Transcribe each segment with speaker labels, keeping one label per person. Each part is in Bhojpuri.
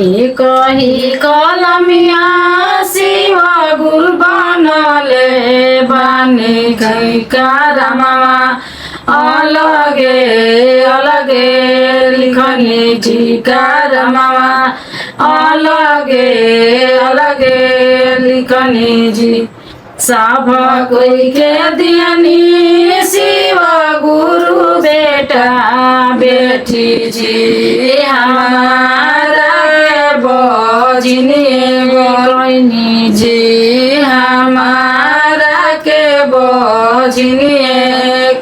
Speaker 1: एक ही कलमिया शिव गुरु बनले बानी कारमा अलगे अलगे लिखनी कारमा अलगे अलगे लिखनी जी सब कोई के दियनी शिव गुरु बेटा बेटी जी हमारा बजनी बहनी जी हमारा के बजनी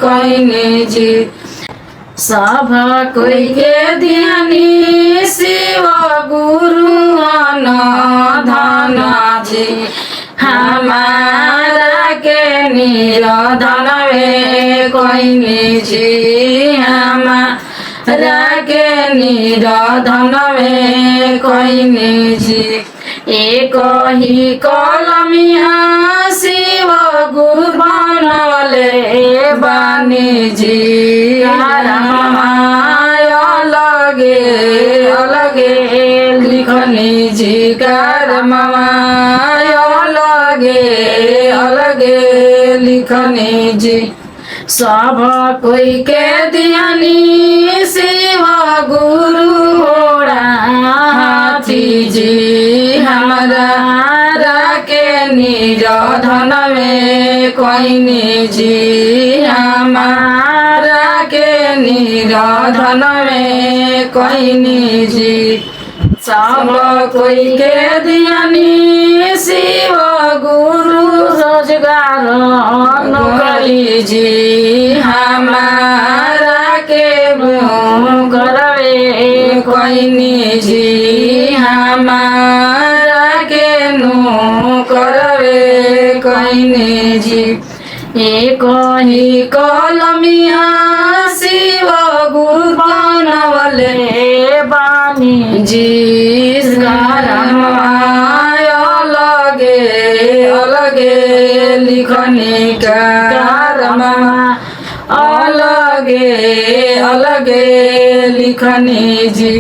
Speaker 1: कहनी जी सब कोई के दियनी शिव गुरु धन जी हमारा के निरधन कहनी जी हमारा के निरधन कहनी जी एक ही कलमिया शिव गुरु बनले बानी जी अलगे अलगे लिखनी जी कारमा अलगे अलगे लिखनी जी सब कोई के दियनी शिव गुरु हाथी जी हमारा के निरधन कहनी जी हमारा के निरधन कहनी जी सब कोई के दियनी शिव गुरु रोजगार नौकरी जी हमारा के करवे कहनी जी हमारा के करवे कहनी जी एक ही कलमिया शिव गुरु बनले बानी जी अलगे अलगे लिखनी कारमा अलगे अलगे लिखनी जी।